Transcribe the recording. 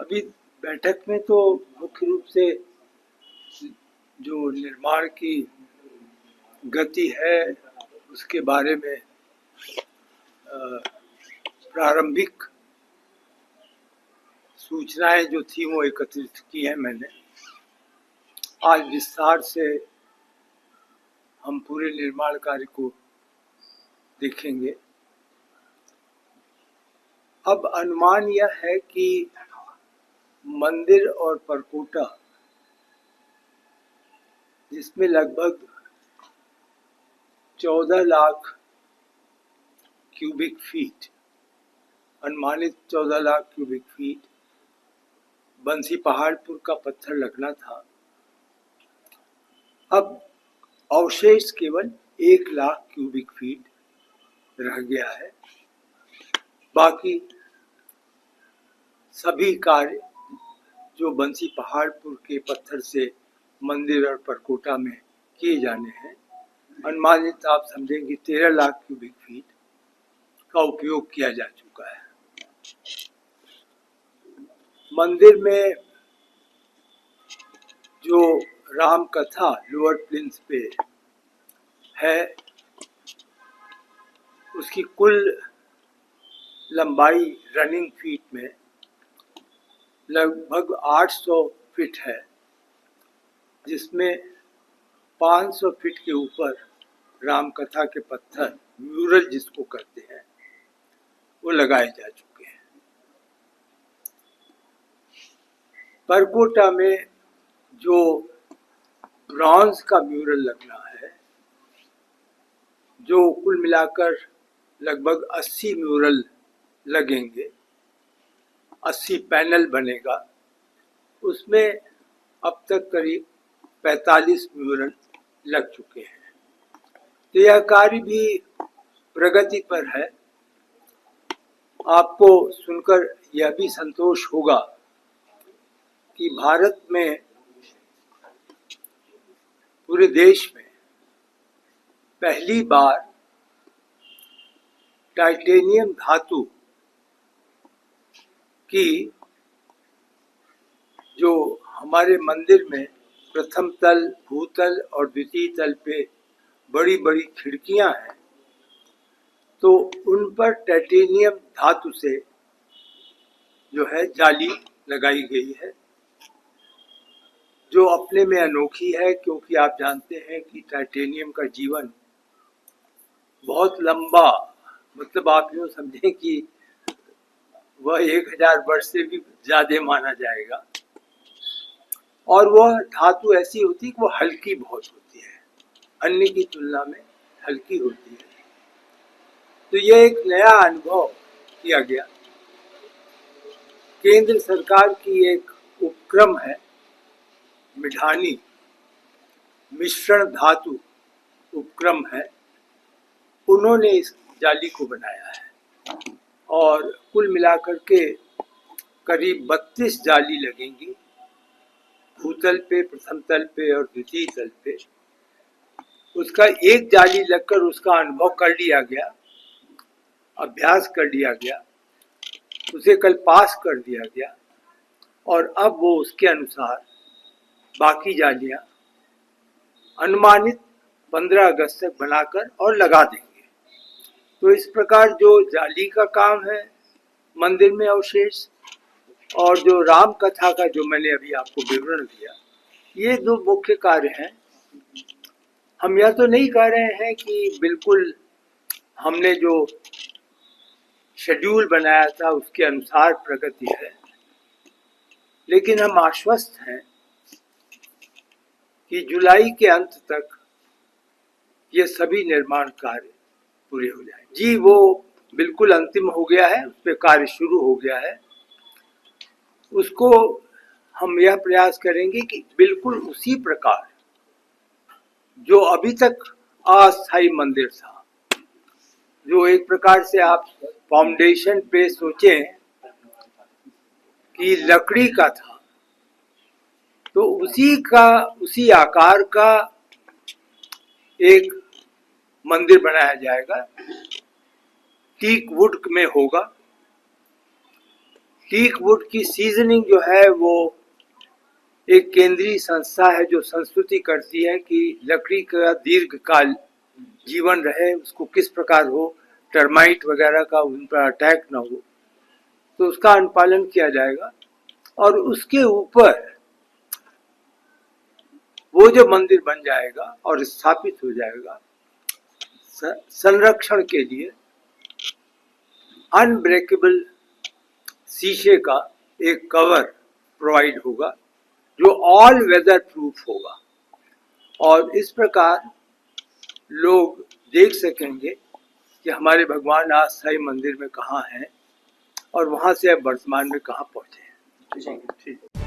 अभी बैठक में तो मुख्य रूप से जो निर्माण की गति है उसके बारे में प्रारंभिक सूचनाएं जो थी वो एकत्रित की हैं मैंने। आज विस्तार से हम पूरे निर्माण कार्य को देखेंगे। अब अनुमान यह है कि मंदिर और परकोटा, जिसमें लगभग 14 लाख क्यूबिक फीट, अनुमानित 14 लाख क्यूबिक फीट बंसी पहाड़पुर का पत्थर लगना था। अब अवशेष केवल 1 लाख क्यूबिक फीट रह गया है। बाकी सभी कार्य जो बंसी पहाड़पुर के पत्थर से मंदिर और परकोटा में किए जाने हैं, अनुमानित आप समझेंगे 13 लाख क्यूबिक फीट का उपयोग किया जा चुका है। मंदिर में जो राम कथा लोअर प्लिंथ पे है, उसकी कुल लंबाई रनिंग फीट में लगभग 800 फीट है, जिसमें 500 फीट के ऊपर राम कथा के पत्थर, म्यूरल जिसको कहते हैं, वो लगाए जा चुके हैं। परकोटा में जो ब्रॉन्ज का म्यूरल लगना है, जो कुल मिलाकर लगभग 80 म्यूरल लगेंगे, 80 पैनल बनेगा, उसमें अब तक करीब 45 म्यूरल लग चुके हैं। तो यह कार्य भी प्रगति पर है। आपको सुनकर यह भी संतोष होगा कि भारत में, पूरे देश में पहली बार टाइटेनियम धातु की जो हमारे मंदिर में प्रथम तल, भूतल और द्वितीय तल पे बड़ी बड़ी खिड़कियां हैं, तो उन पर टाइटेनियम धातु से जो है जाली लगाई गई है, जो अपने में अनोखी है, क्योंकि आप जानते हैं कि टाइटेनियम का जीवन बहुत लंबा, मतलब आप यूँ समझें कि वह 1000 वर्ष से भी ज्यादा माना जाएगा। और वह धातु ऐसी होती है कि वो हल्की बहुत होती है, अन्य की तुलना में हल्की होती है। तो यह एक नया अनुभव किया गया। केंद्र सरकार की एक उपक्रम है, मिठानी मिश्रण धातु उपक्रम है, उन्होंने इस जाली को बनाया है और कुल मिलाकर के करीब 32 जाली लगेंगी, भूतल पे, प्रथम तल पे और द्वितीय तल पे। उसका एक जाली लगकर उसका अनुभव कर लिया गया, अभ्यास कर लिया गया, उसे कल पास कर दिया गया और अब वो उसके अनुसार बाकी जालियां अनुमानित 15 अगस्त तक बनाकर और लगा देंगे। तो इस प्रकार जो जाली का काम है मंदिर में अवशेष, और जो राम कथा का जो मैंने अभी आपको विवरण दिया, ये दो मुख्य कार्य हैं। हम यह तो नहीं कह रहे हैं कि बिल्कुल हमने जो शेड्यूल बनाया था उसके अनुसार प्रगति है, लेकिन हम आश्वस्त हैं कि जुलाई के अंत तक ये सभी निर्माण कार्य पूरे हो जाए। जी, वो बिल्कुल अंतिम हो गया है, उस पर कार्य शुरू हो गया है। उसको हम यह प्रयास करेंगे कि बिल्कुल उसी प्रकार जो अभी तक अस्थायी मंदिर था, जो एक प्रकार से आप फाउंडेशन पे सोचें कि लकड़ी का था, तो उसी आकार का एक मंदिर बनाया जाएगा, टीक वुड में होगा। टीक वुड की सीजनिंग जो है वो एक केंद्रीय संस्था है जो संस्तुति करती है कि लकड़ी का दीर्घकाल जीवन रहे, उसको किस प्रकार हो, टर्माइट वगैरह का उन पर अटैक ना हो, तो उसका अनुपालन किया जाएगा। और उसके ऊपर वो जो मंदिर बन जाएगा और स्थापित हो जाएगा, संरक्षण के लिए अनब्रेकेबल शीशे का एक कवर प्रोवाइड होगा जो ऑल वेदर प्रूफ होगा, और इस प्रकार लोग देख सकेंगे कि हमारे भगवान अस्थायी मंदिर में कहाँ हैं और वहाँ से अब वर्तमान में कहाँ पहुँचे हैं। ठीक है।